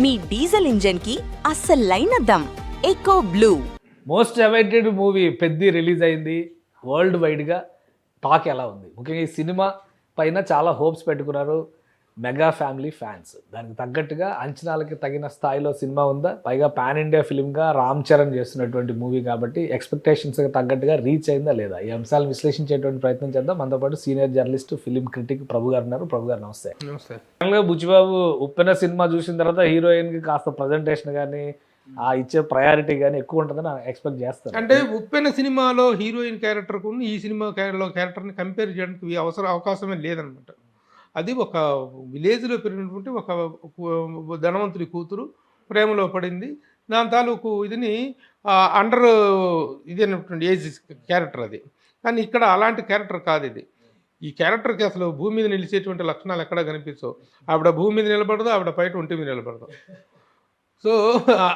మీ diesel engine కి అస్సలైన దమ్ eco blue. Most awaited movie Peddi release అయింది. వరల్డ్ వైడ్గా టాక్ ఎలా ఉంది? ముఖ్యంగా ఈ సినిమా పైన చాలా హోప్స్ పెట్టుకున్నారు మెగా ఫ్యామిలీ ఫ్యాన్స్. దానికి తగ్గట్టుగా అంచనాలకి తగిన స్థాయిలో సినిమా ఉందా? పైగా పాన్ ఇండియా ఫిల్మ్గా రామ్ చరణ్ చేస్తున్నటువంటి మూవీ కాబట్టి ఎక్స్పెక్టేషన్స్కి తగ్గట్టుగా రీచ్ అయిందా లేదా? ఈ అంశాలను విశ్లేషించేటువంటి ప్రయత్నం చేద్దాం. మనతో పాటు సీనియర్ జర్నలిస్ట్ ఫిలిం క్రిటిక్ ప్రభు గారు ఉన్నారు. ప్రభు గారు నమస్తే. నమస్తే. బుచ్చిబాబు ఉప్పెన సినిమా చూసిన తర్వాత హీరోయిన్కి కాస్త ప్రజెంటేషన్ కానీ ఆ ఇచ్చే ప్రయారిటీ కానీ ఎక్కువ ఉంటుందని ఎక్స్పెక్ట్ చేస్తారు. అంటే ఉప్పెన సినిమాలో హీరోయిన్ క్యారెక్టర్కు ఈ సినిమా క్యారెక్టర్ని కంపేర్ చేయడానికి అవకాశమే లేదనమాట. అది ఒక విలేజ్లో పెరిగినటువంటి ఒక ధనవంతుడి కూతురు ప్రేమలో పడింది. దాని తాలూకు ఇదిని అండర్ ఇది అనేటువంటి ఏజ్ క్యారెక్టర్ అది. కానీ ఇక్కడ అలాంటి క్యారెక్టర్ కాదు ఇది. ఈ క్యారెక్టర్కి అసలు భూమి మీద నిలిచేటువంటి లక్షణాలు ఎక్కడా కనిపించవు. ఆవిడ భూమి మీద నిలబడదు, ఆవిడ బయట ఒంటి మీద నిలబడదు. సో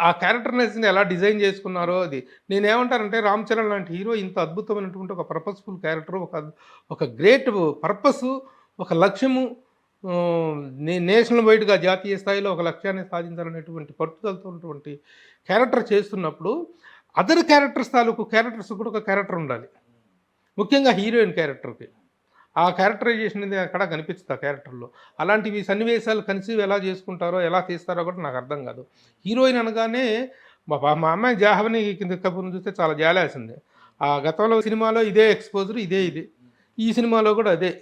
ఆ క్యారెక్టర్నెస్ని ఎలా డిజైన్ చేసుకున్నారో అది. నేనేమంటానంటే రామ్ చరణ్ లాంటి హీరో ఇంత అద్భుతమైనటువంటి ఒక పర్పస్ఫుల్ క్యారెక్టర్, ఒక గ్రేట్ పర్పస్, ఒక లక్ష్యము, నేషనల్ వైడ్గా జాతీయ స్థాయిలో ఒక లక్ష్యాన్ని సాధించాలనేటువంటి పట్టుదలతో ఉన్నటువంటి క్యారెక్టర్ చేస్తున్నప్పుడు అదర్ క్యారెక్టర్స్ కూడా ఒక క్యారెక్టర్ ఉండాలి. ముఖ్యంగా హీరోయిన్ క్యారెక్టర్కి ఆ క్యారెక్టరైజేషన్ అనేది అక్కడ కనిపిస్తుంది ఆ క్యారెక్టర్లో. అలాంటివి సన్నివేశాలు కన్సీవ్ ఎలా చేసుకుంటారో ఎలా తీస్తారో కూడా నాకు అర్థం కాదు. హీరోయిన్ అనగానే మా అమ్మాయి జాహ్వని కింద కపూర్ని చూస్తే చాలా జాలేసింది. ఆ గతంలో సినిమాలో ఇదే ఎక్స్పోజర్, ఇది ఈ సినిమాలో కూడా అదే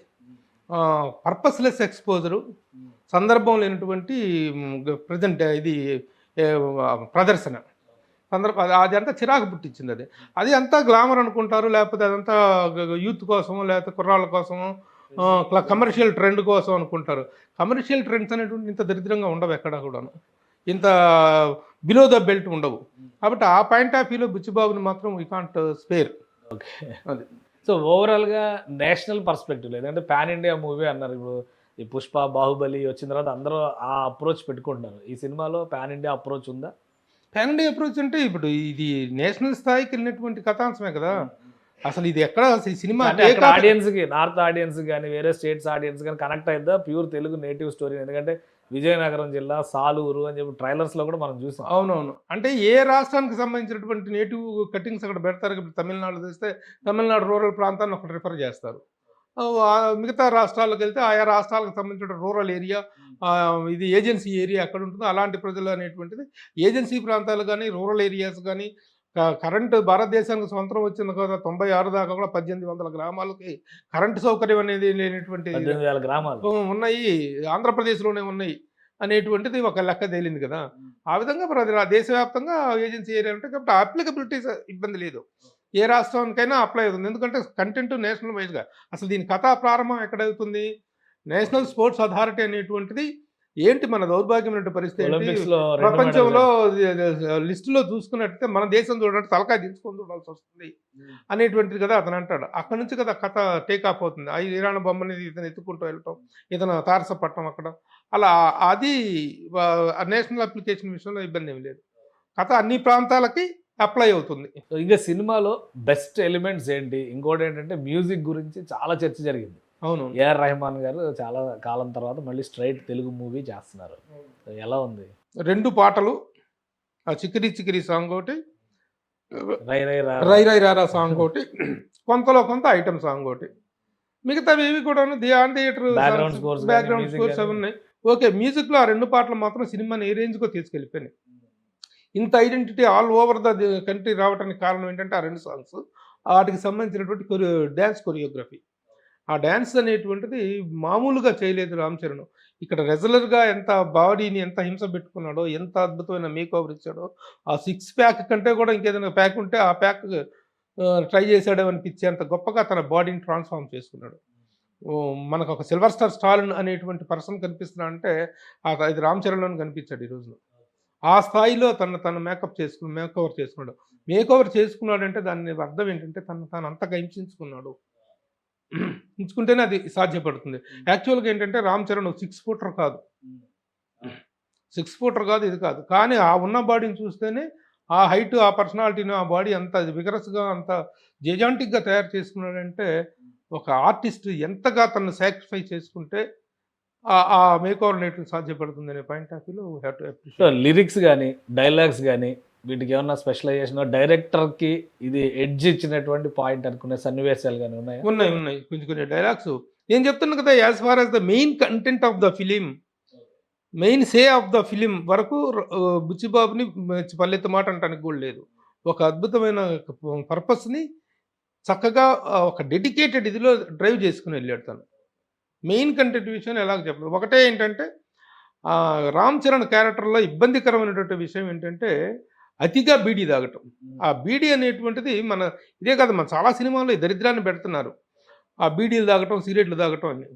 పర్పస్లెస్ ఎక్స్పోజరు, సందర్భం లేనటువంటి ప్రజెంట్ ఇది ప్రదర్శన అది అంతా చిరాకు పుట్టించింది. అది అంతా గ్లామర్ అనుకుంటారు, లేకపోతే అదంతా యూత్ కోసమో లేకపోతే కుర్రాళ్ళ కోసమో కమర్షియల్ ట్రెండ్ కోసం అనుకుంటారు. కమర్షియల్ ట్రెండ్స్ అనేటువంటి ఇంత దరిద్రంగా ఉండవు, ఎక్కడ కూడాను ఇంత బిలో ద బెల్ట్ ఉండవు. కాబట్టి ఆ పాయింట్ ఆఫ్ వ్యూలో బుచ్చిబాబుని మాత్రం వీ కాంట్ స్పేర్. ఓకే, అది. సో ఓవరాల్గా నేషనల్ పర్స్పెక్టివ్ లేదంటే పాన్ ఇండియా మూవీ అన్నారు. ఇప్పుడు ఈ పుష్ప, బాహుబలి వచ్చిన తర్వాత అందరూ ఆ అప్రోచ్ పెట్టుకుంటున్నారు. ఈ సినిమాలో పాన్ ఇండియా అప్రోచ్ ఉందా? పాన్ ఇండియా అప్రోచ్ అంటే ఇప్పుడు ఇది నేషనల్ స్థాయికి వెళ్ళినటువంటి కథాంశమే కదా. అసలు ఇది ఎక్కడ సినిమా ఆడియన్స్కి, నార్త్ ఆడియన్స్ కానీ వేరే స్టేట్స్ ఆడియన్స్ కానీ కనెక్ట్ అయిద్దా? Pure Telugu native story. ఎందుకంటే విజయనగరం జిల్లా సాలూరు అని చెప్పి ట్రైలర్స్లో కూడా మనం చూసాం. అవునవును. అంటే ఏ రాష్ట్రానికి సంబంధించినటువంటి నేటివ్ కటింగ్స్ అక్కడ పెడతారు. ఇప్పుడు తమిళనాడు తెస్తే తమిళనాడు రూరల్ ప్రాంతాన్ని ఒకటి రిఫర్ చేస్తారు. మిగతా రాష్ట్రాలకు వెళ్తే ఆయా రాష్ట్రాలకు సంబంధించిన రూరల్ ఏరియా, ఇది ఏజెన్సీ ఏరియా ఎక్కడ ఉంటుందో అలాంటి ప్రజలు అనేటువంటిది ఏజెన్సీ ప్రాంతాలు కానీ రూరల్ ఏరియాస్ కానీ కరెంటు భారతదేశానికి స్వతంత్రం వచ్చిన కదా 96 దాకా కూడా 1800 గ్రామాలకి కరెంటు సౌకర్యం అనేది లేనటువంటి 18,000 గ్రామాలు ఉన్నాయి, ఆంధ్రప్రదేశ్లోనే ఉన్నాయి అనేటువంటిది ఒక లెక్క తేలింది కదా. ఆ విధంగా దేశవ్యాప్తంగా ఏజెన్సీ ఏరియా ఉంటాయి కాబట్టి అప్లికబిలిటీ ఇబ్బంది లేదు, ఏ రాష్ట్రానికైనా అప్లై అవుతుంది. ఎందుకంటే కంటెంట్ నేషనల్ వైజ్గా. అసలు దీని కథా ప్రారంభం ఎక్కడవుతుంది? నేషనల్ స్పోర్ట్స్ అథారిటీ అనేటువంటిది ఏంటి మన దౌర్భాగ్యమైన పరిస్థితి. ప్రపంచంలో లిస్టులో చూసుకున్నట్టయితే మన దేశం చూడండి తలకాయ దించుకొని చూడాల్సి వస్తుంది అనేటువంటిది కదా అతను అంటాడు. అక్కడ నుంచి కదా కథ టేక్ ఆఫ్ అవుతుంది. ఆ ఇరాన్ బొమ్మని ఇతను ఎత్తుకుంటూ వెళ్ళటం, ఇతను తారసపట్టం అక్కడ అలా. అది నేషనల్ అప్లికేషన్ విషయంలో ఇబ్బంది ఏమి లేదు. కథ అన్ని ప్రాంతాలకి అప్లై అవుతుంది. ఇంకా సినిమాలో బెస్ట్ ఎలిమెంట్స్ ఏంటి? ఇంకోటి ఏంటంటే మ్యూజిక్ గురించి చాలా చర్చ జరిగింది. అవును, ఏఆర్ రెహమాన్ గారు చాలా కాలం తర్వాత మళ్ళీ స్ట్రైట్ తెలుగు మూవీ చేస్తున్నారు. ఎలా ఉంది? 2 పాటలు, ఆ చికిరి చికిరి సాంగ్ ఒకటి, రై రై రై రై రారా సాంగ్ ఒకటి, కొంతలో కొంత ఐటమ్ సాంగ్ ఒకటి, మిగతావి ఏవి కూడా థియేటర్ బ్యాక్గ్రౌండ్ స్కోర్స్ అవి ఉన్నాయి. ఓకే, మ్యూజిక్లో ఆ 2 పాటలు మాత్రం సినిమాని ఏ రేంజ్కో తీసుకెళ్ళిపోయినాయి. ఇంత identity all over the country రావడానికి కారణం ఏంటంటే ఆ 2 సాంగ్స్, వాటికి సంబంధించినటువంటి డ్యాన్స్ కొరియోగ్రఫీ. ఆ డ్యాన్స్ అనేటువంటిది మామూలుగా చేయలేదు రామ్ చరణ్. ఇక్కడ రెగ్యులర్గా ఎంత బాడీని ఎంత హింస పెట్టుకున్నాడో, ఎంత అద్భుతమైన మేక్ ఓవర్ ఇచ్చాడో. ఆ 6 ప్యాక్ కంటే కూడా ఇంకేదైనా ప్యాక్ ఉంటే ఆ ప్యాక్ ట్రై చేశాడో అనిపించేంత గొప్పగా తన బాడీని ట్రాన్స్ఫార్మ్ చేసుకున్నాడు. మనకు ఒక సిల్వర్ స్టార్ స్టాలిన్ అనేటువంటి పర్సన్ కనిపిస్తున్నా అంటే ఇది రామ్ చరణ్లోనే కనిపించాడు ఈ రోజున. ఆ స్థాయిలో తను మేకఓవర్ చేసుకున్నాడు. మేకఓవర్ చేసుకున్నాడంటే దాని అర్థం ఏంటంటే తను అంతగా హింసించుకున్నాడు. ఎంచుకుంటేనే అది సాధ్యపడుతుంది. యాక్చువల్గా ఏంటంటే రామ్ చరణ్ 6 ఫూటర్ కాదు, 6 ఫూటర్ కాదు, ఇది కాదు. కానీ ఆ ఉన్న బాడీని చూస్తేనే ఆ హైట్, ఆ పర్సనాలిటీని, ఆ బాడీ అంత విగరస్గా అంత జెజాంటిక్గా తయారు చేసుకున్నాడంటే ఒక ఆర్టిస్ట్ ఎంతగా తను సాక్రిఫై చేసుకుంటే ఆ మేక్ ఓవర్ అనేటివి సాధ్యపడుతుంది అనే పాయింట్ ఆఫ్ వ్యూలో have to so appreciate. Lyrics కానీ డైలాగ్స్ కానీ వీటికి ఏమన్నా స్పెషలైజేషన్ డైరెక్టర్కి ఇది ఎడ్జ్ ఇచ్చినటువంటి పాయింట్ అనుకునే సన్నివేశాలు కానీ ఉన్నాయా? ఉన్నాయి కొన్ని డైలాగ్స్. నేను చెప్తున్నాను కదా, as far as the main content of the film, main సే ఆఫ్ ద ఫిలిం వరకు బుచ్చిబాబుని పల్లెత్తు మాట అంటానికి కూడా లేదు. ఒక అద్భుతమైన పర్పస్ని చక్కగా ఒక డెడికేటెడ్ ఇదిలో డ్రైవ్ చేసుకుని వెళ్ళాడు తను. మెయిన్ కంటెంట్ విషయం ఎలాగ చెప్పలేదు. ఒకటే ఏంటంటే రామ్ చరణ్ క్యారెక్టర్లో ఇబ్బందికరమైనటువంటి విషయం ఏంటంటే అతిగా బీడీ తాగటం. ఆ బీడీ అనేటువంటిది ఇదే కాదు, మన చాలా సినిమాల్లో ఈ దరిద్రాన్ని పెడుతున్నారు. ఆ బీడీలు తాగటం, సిగరెట్లు తాగటం అని.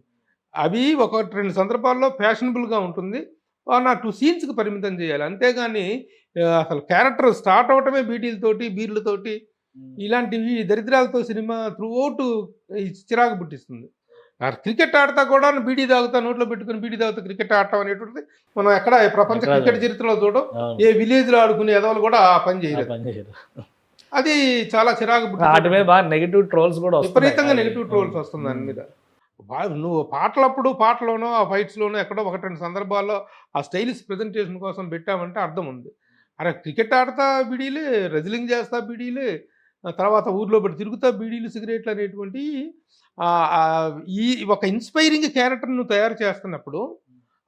అవి 1-2 సందర్భాల్లో ఫ్యాషనబుల్గా ఉంటుంది. 1-2 సీన్స్కి పరిమితం చేయాలి. అంతేగాని అసలు క్యారెక్టర్ స్టార్ట్ అవటమే బీడీలతోటి, బీర్లతోటి, ఇలాంటివి దరిద్రాలతో సినిమా త్రూఅవుట్ చిరాకు పుట్టిస్తుంది. క్రికెట్ ఆడతా కూడా బీడీ తాగుతా, నోట్లో పెట్టుకుని బీడీ తాగుతా క్రికెట్ ఆడటం అనేటువంటిది మనం ఎక్కడ ప్రపంచ క్రికెట్ చరిత్రలో చూడడం. ఏ విలేజ్లో ఆడుకునే ఎదవలు కూడా ఆ పని చేయలేదు. అది చాలా చిరాకు నెగిటివ్ ట్రోల్స్ కూడా విపరీతంగా నెగిటివ్ ట్రోల్స్ వస్తుంది దాని మీద. నువ్వు పాటలోనో ఆ ఫైట్స్లోనో ఎక్కడో 1-2 సందర్భాల్లో ఆ స్టైలిష్ ప్రెజెంటేషన్ కోసం పెట్టామంటే అర్థం ఉంది. అరే క్రికెట్ ఆడతా బీడీలే, రెజ్లింగ్ చేస్తా బీడీలే, తర్వాత ఊర్లో పెట్టి తిరుగుతా బీడీలు, సిగరెట్లు అనేటువంటి ఈ ఒక ఇన్స్పైరింగ్ క్యారెక్టర్ నువ్వు తయారు చేస్తున్నప్పుడు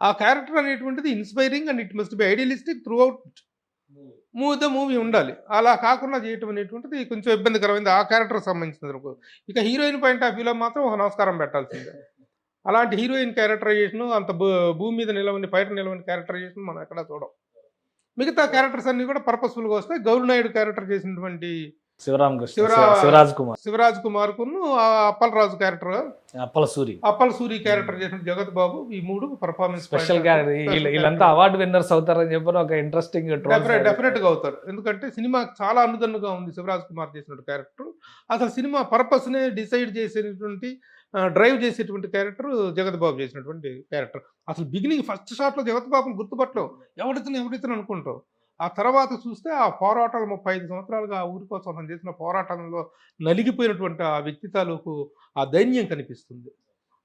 ఆ క్యారెక్టర్ అనేటువంటిది inspiring and it must be idealistic through out the movie ఉండాలి. అలా కాకుండా చేయటం అనేటువంటిది కొంచెం ఇబ్బందికరమైంది ఆ క్యారెక్టర్కి సంబంధించినందుకు. ఇక హీరోయిన్ పాయింట్ ఆఫ్ వ్యూలో మాత్రం ఒక నమస్కారం పెట్టాల్సిందే. అలాంటి హీరోయిన్ క్యారెక్టరైజేషన్ అంత భూమి మీద బయట నిలవని క్యారెక్టరైజేషన్ మనం ఎక్కడా చూడం. మిగతా క్యారెక్టర్స్ అన్ని కూడా పర్పస్ఫుల్గా వస్తాయి. గౌరీ నాయుడు క్యారెక్టర్ చేసినటువంటి శివరాజ్ కుమార్ కును అప్పలరాజు క్యారెక్టర్, అప్పల సూరి క్యారెక్టర్ చేసిన జగత్ బాబు, ఈ 3 పర్ఫార్మెన్స్ స్పెషల్ వీళ్ళంతా అవార్డు విన్నర్స్ అవుతారని చెప్పి ఒక ఇంట్రెస్టింగ్ డెఫినెట్ గా అవుతారు. ఎందుకంటే సినిమా చాలా అనుదన్నుగా ఉంది శివరాజ్ కుమార్ చేసిన క్యారెక్టర్. అసలు సినిమా పర్పస్ నే డిసైడ్ చేసేటువంటి డ్రైవ్ చేసేటువంటి క్యారెక్టర్ జగత్ బాబు చేసినటువంటి క్యారెక్టర్. అసలు బిగినింగ్ ఫస్ట్ షాట్ లో జగత్ బాబుని గుర్తుపట్టలేవు, ఎవరితను అనుకుంటావు. ఆ తర్వాత చూస్తే ఆ పోరాటాలు 35 సంవత్సరాలుగా ఆ ఊరి కోసం అతను చేసిన పోరాటంలో నలిగిపోయినటువంటి ఆ వ్యక్తి తాలూకు ఆ దైన్యం కనిపిస్తుంది.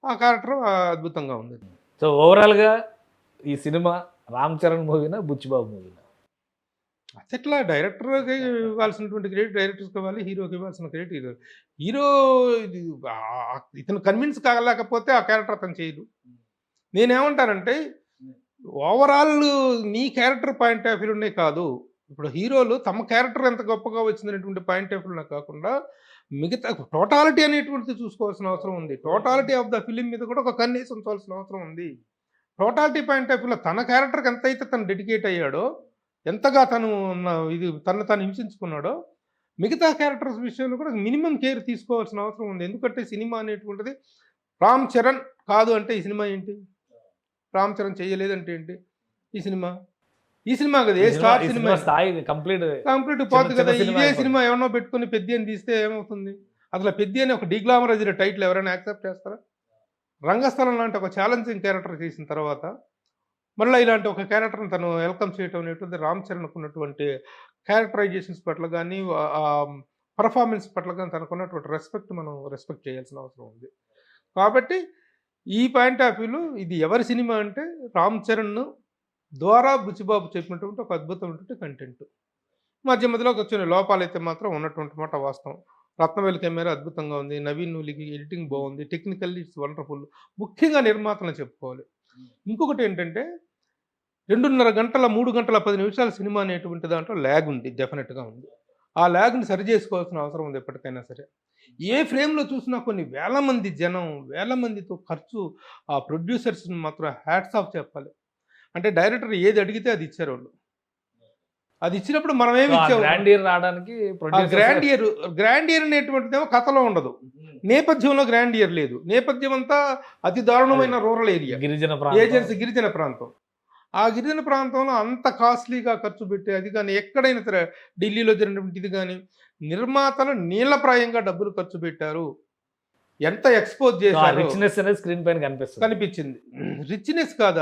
ఆ క్యారెక్టర్ అద్భుతంగా ఉంది. సో ఓవరాల్గా ఈ సినిమా రామ్ చరణ్ మూవీనా బుచ్చిబాబు మూవీనా? అట్లా డైరెక్టర్కి ఇవ్వాల్సినటువంటి క్రెడిట్ డైరెక్టర్స్కి ఇవ్వాలి, హీరోకి ఇవ్వాల్సిన క్రెడిట్ హీరో ఇతను కన్విన్స్ కాలేకపోతే ఆ క్యారెక్టర్ అతను చేయదు. నేనేమంటానంటే ఓవరాల్ నీ క్యారెక్టర్ పాయింట్ ఆఫ్ వ్యూనే కాదు, ఇప్పుడు హీరోలు తమ క్యారెక్టర్ ఎంత గొప్పగా వచ్చిందనేటువంటి పాయింట్ ఆఫ్ వ్యూనే కాకుండా మిగతా టోటాలిటీ అనేటువంటిది చూసుకోవాల్సిన అవసరం ఉంది. టోటాలిటీ ఆఫ్ ద ఫిలిం మీద కూడా ఒక కన్నేసి ఉంచాల్సిన అవసరం ఉంది. టోటాలిటీ పాయింట్ ఆఫ్ వ్యూలో తన క్యారెక్టర్కి ఎంతైతే తను డెడికేట్ అయ్యాడో, ఎంతగా తను తను హింసించుకున్నాడో, మిగతా క్యారెక్టర్స్ విషయంలో కూడా మినిమం కేర్ తీసుకోవాల్సిన అవసరం ఉంది. ఎందుకంటే సినిమా అనేటువంటిది రామ్ చరణ్ కాదు అంటే ఈ సినిమా ఏంటి? రామ్ చరణ్ చేయలేదంటే ఏంటి ఈ సినిమా కదా, ఏ స్టార్ సినిమా కంప్లీట్ పోతుంది కదా. ఇదే సినిమా ఎవరినో పెట్టుకుని పెద్ద అని తీస్తే ఏమవుతుంది? అసలు పెద్ద అని ఒక డిగ్లామరైజ్డ్ టైటిల్ ఎవరైనా యాక్సెప్ట్ చేస్తారా? రంగస్థలం లాంటి ఒక ఛాలెంజింగ్ క్యారెక్టర్ చేసిన తర్వాత మళ్ళీ ఇలాంటి ఒక క్యారెక్టర్ని తను వెల్కమ్ చేయటం అనేటువంటి రామ్ చరణ్కు ఉన్నటువంటి క్యారెక్టరైజేషన్స్ పట్ల కానీ పర్ఫార్మెన్స్ పట్ల కానీ తనకున్నటువంటి మనం రెస్పెక్ట్ చేయాల్సిన అవసరం ఉంది. కాబట్టి ఈ పాయింట్ ఆఫ్ వ్యూలో ఇది ఎవరి సినిమా అంటే రామ్ చరణ్ ద్వారా బుచ్చిబాబు చెప్పినటువంటి ఒక అద్భుతమైనటువంటి కంటెంట్. మధ్యలో వచ్చిన లోపాలైతే మాత్రం ఉన్నటువంటి మాట వాస్తవం. రత్నవేలు కెమెరా అద్భుతంగా ఉంది, నవీన్ నూలికి ఎడిటింగ్ బాగుంది, టెక్నికల్లీ ఇట్స్ వండర్ఫుల్. ముఖ్యంగా నిర్మాతలను చెప్పుకోవాలి. ఇంకొకటి ఏంటంటే 2.5 గంటల 3 గంటల 10 నిమిషాల సినిమా అనేటువంటి దాంట్లో ల్యాగ్ ఉంది, డెఫినెట్గా ఉంది. ఆ ల్యాగ్ని సరి చేసుకోవాల్సిన అవసరం ఉంది ఎప్పటికైనా సరే. ఏ ఫ్రేమ్లో చూసినా కొన్ని వేల మంది జనం, వేల మందితో ఖర్చు, ఆ ప్రొడ్యూసర్స్ని మాత్రం హ్యాట్స్ ఆఫ్ చెప్పాలి. అంటే డైరెక్టర్ ఏది అడిగితే అది ఇచ్చారు వాళ్ళు. అది ఇచ్చినప్పుడు మనం ఏమి ఇచ్చాము? గ్రాండ్ ఇయర్ అనేటువంటిదేమో కథలో ఉండదు, నేపథ్యంలో గ్రాండ్ ఇయర్ లేదు. నేపథ్యం అంతా అతి దారుణమైన రూరల్ ఏరియా, గిరిజన ప్రాంతం. ఆ గిరిజన ప్రాంతంలో అంత కాస్ట్లీగా ఖర్చు పెట్టి అది కానీ ఎక్కడైనా సరే ఢిల్లీలో జరిగినటువంటి ఇది కానీ నిర్మాతలు నీళ్లప్రాయంగా డబ్బులు ఖర్చు పెట్టారు. ఎంత ఎక్స్పోజ్ చేశారు, స్క్రీన్ పైన కనిపించింది. రిచ్నెస్ కాదు,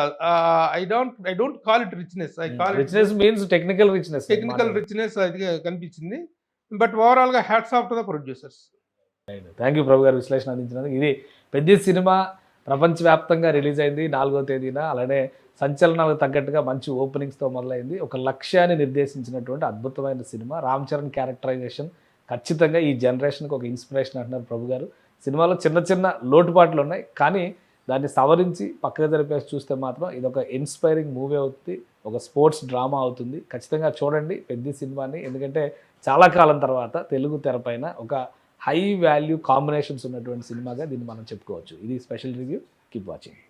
I don't call it richness, I call richness means technical richness అది కనిపించింది. బట్ ఓవరాల్ గా hats off to the producers. Thank you Prabhu garu విశ్లేషణ అందించినందుకు. ఇది పెద్ద సినిమా ప్రపంచవ్యాప్తంగా రిలీజ్ అయింది 4వ తేదీన. అలానే సంచలనాలకు తగ్గట్టుగా మంచి ఓపెనింగ్స్తో మొదలైంది. ఒక లక్ష్యాన్ని నిర్దేశించినటువంటి అద్భుతమైన సినిమా. రామ్ చరణ్ క్యారెక్టరైజేషన్ ఖచ్చితంగా ఈ జనరేషన్కి ఒక ఇన్స్పిరేషన్ అంటున్నారు ప్రభు గారు. సినిమాలో చిన్న చిన్న లోటుపాట్లు ఉన్నాయి, కానీ దాన్ని సవరించి పక్కకు జరిపేసి చూస్తే మాత్రం ఇదొక ఇన్స్పైరింగ్ మూవీ అవుతుంది, ఒక స్పోర్ట్స్ డ్రామా అవుతుంది. ఖచ్చితంగా చూడండి పెద్ద సినిమాని, ఎందుకంటే చాలా కాలం తర్వాత తెలుగు తెరపైన ఒక హై వాల్యూ కాంబినేషన్స్ ఉన్నటువంటి సినిమాగా దీన్ని మనం చెప్పుకోవచ్చు. ఇది స్పెషల్ రివ్యూ. Keep watching.